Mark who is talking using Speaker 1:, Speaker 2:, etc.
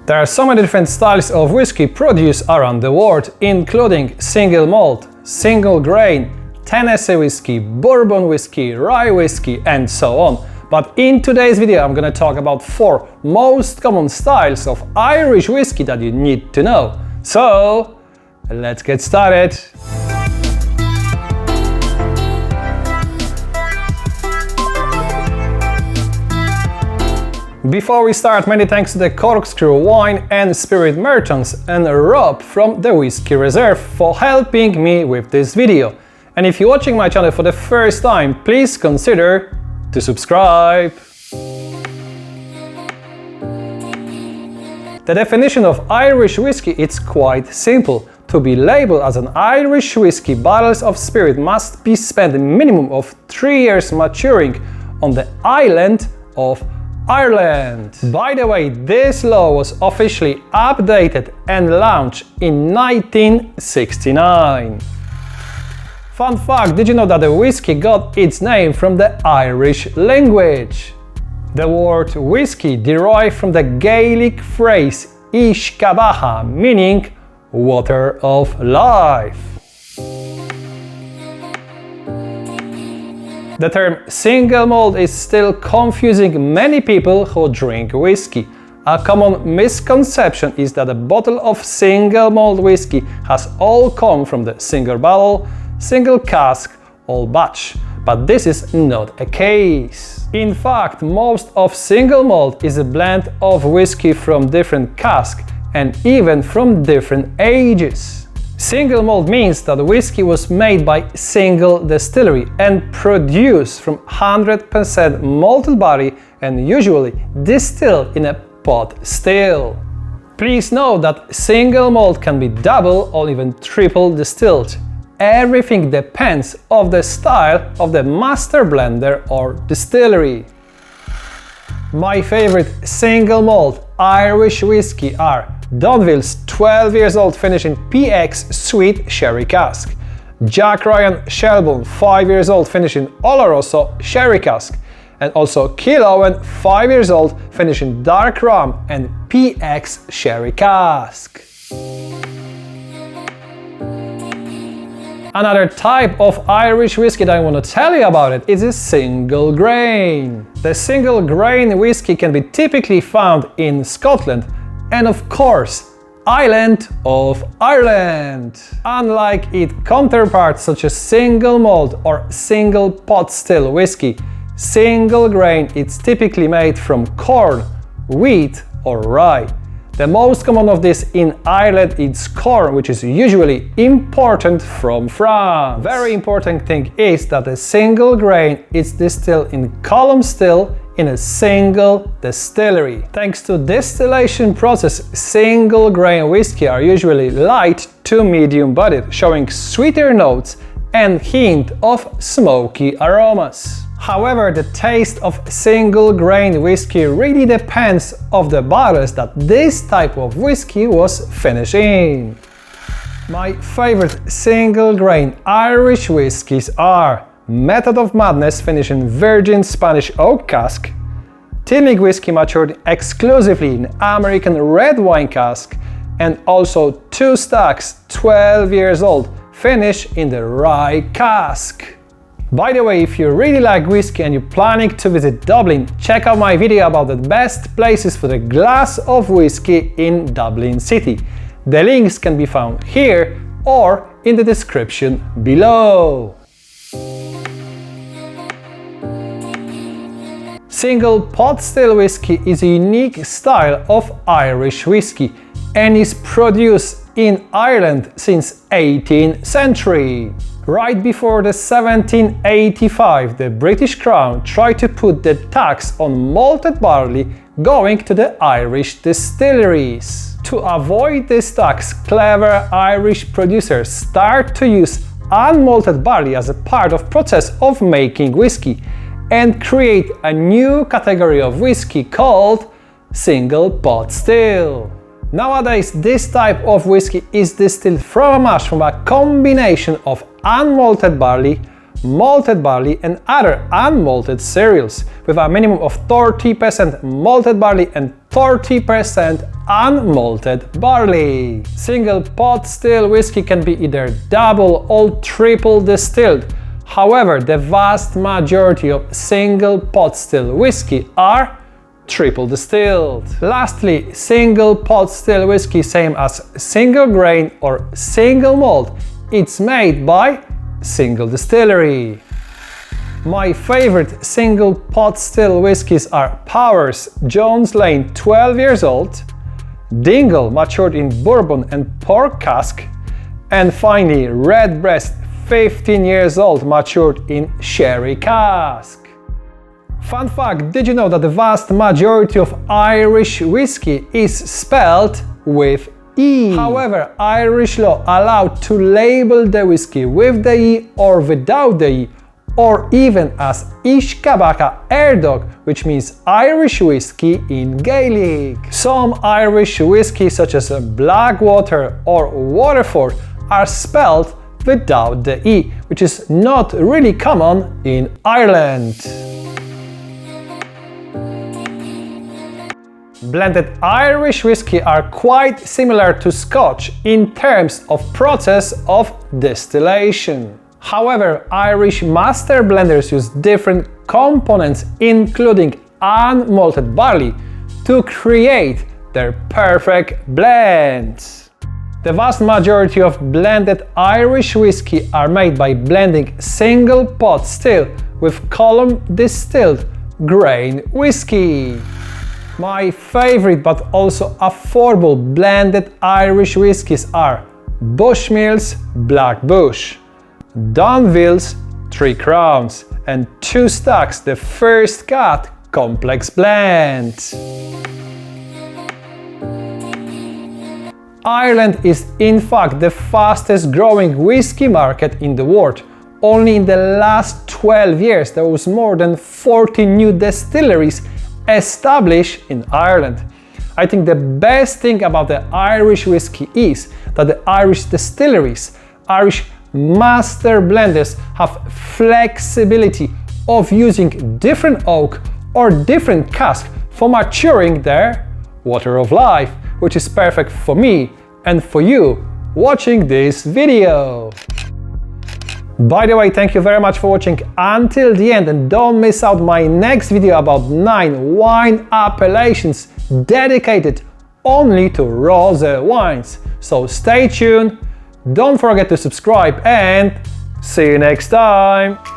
Speaker 1: There are so many different styles of whiskey produced around the world, including single malt, single grain, Tennessee whiskey, bourbon whiskey, rye whiskey, and so on. But in today's video I'm gonna talk about 4 most common styles of Irish whiskey that you need to know. So, let's get started! Before we start, many thanks to the Corkscrew Wine and Spirit Merchants and Rob from the Whiskey Reserve for helping me with this video. And if you're watching my channel for the first time, please consider to subscribe. The definition of Irish whiskey is quite simple. To be labeled as an Irish whiskey, barrels of spirit must be spent a minimum of 3 years maturing on the island of Ireland. By the way, this law was officially updated and launched in 1969. Fun fact, did you know that the whiskey got its name from the Irish language? The word whiskey derived from the Gaelic phrase Ishkabaha, meaning water of life. The term single malt is still confusing many people who drink whiskey. A common misconception is that a bottle of single malt whiskey has all come from the single barrel, single cask or batch, but this is not a case. In fact, most of single malt is a blend of whiskey from different casks and even from different ages. Single malt means that whiskey was made by single distillery and produced from 100% malted barley and usually distilled in a pot still. Please note that single malt can be double or even triple distilled. Everything depends on the style of the master blender or distillery. My favorite single malt Irish whiskey are Dunvilles 12 years old finished in PX Sweet Sherry cask, Jack Ryan Sherbourne 5 years old finished in Oloroso Sherry cask, and also Killowen 5 years old finished in Dark Rum and PX Sherry cask. Another type of Irish whiskey that I want to tell you about is a single grain. The single grain whiskey can be typically found in Scotland and of course, island of Ireland. Unlike its counterparts such as single malt or single pot still whiskey, single grain is typically made from corn, wheat or rye. The most common of this in Ireland is corn, which is usually imported from France. Very important thing is that a single grain is distilled in column still in a single distillery. Thanks to distillation process, single grain whiskey are usually light to medium bodied, showing sweeter notes and hint of smoky aromas. However, the taste of single grain whiskey really depends on the barrels that this type of whiskey was finished in. My favorite single grain Irish whiskies are Method of Madness finished in virgin Spanish oak cask, Teeling whiskey matured exclusively in American red wine cask, and also 2 Stacks 12 years old finished in the rye cask. By the way, if you really like whiskey and you're planning to visit Dublin, check out my video about the best places for a glass of whiskey in Dublin City. The links can be found here or in the description below. Single pot still whiskey is a unique style of Irish whiskey and is produced in Ireland since 18th century. Right before the 1785, the British Crown tried to put the tax on malted barley going to the Irish distilleries. To avoid this tax, clever Irish producers start to use unmalted barley as a part of process of making whiskey and create a new category of whiskey called single pot still. Nowadays, this type of whiskey is distilled from a mash from a combination of unmalted barley, malted barley and other unmalted cereals, with a minimum of 30% malted barley and 30% unmalted barley. Single pot still whiskey can be either double or triple distilled. However, the vast majority of single pot still whiskey are triple distilled. Lastly, single pot still whiskey, same as single grain or single malt, it's made by single distillery. My favorite single pot still whiskies are Powers Jones Lane 12 years old, Dingle matured in bourbon and pork cask, and finally Redbreast 15 years old matured in sherry cask. Fun fact, did you know that the vast majority of Irish whiskey is spelled with E? However, Irish law allowed to label the whiskey with the E or without the E, or even as Ishkabaka Erdog, which means Irish whiskey in Gaelic. Some Irish whiskey such as Blackwater or Waterford are spelled without the E, which is not really common in Ireland. Blended Irish whiskey are quite similar to Scotch in terms of process of distillation. However, Irish master blenders use different components, including unmalted barley, to create their perfect blends. The vast majority of blended Irish whiskey are made by blending single pot still with column distilled grain whiskey. My favorite but also affordable blended Irish whiskies are Bushmills Black Bush, Dunvilles 3 Crowns, and Two Stacks the First Cut Complex Blend. Ireland is in fact the fastest growing whiskey market in the world. Only in the last 12 years there was more than 40 new distilleries established in Ireland. I think the best thing about the Irish whiskey is that the Irish distilleries, Irish master blenders have flexibility of using different oak or different cask for maturing their water of life, which is perfect for me and for you watching this video. By the way, thank you very much for watching until the end, and don't miss out my next video about 9 wine appellations dedicated only to rosé wines. So stay tuned, don't forget to subscribe, and see you next time!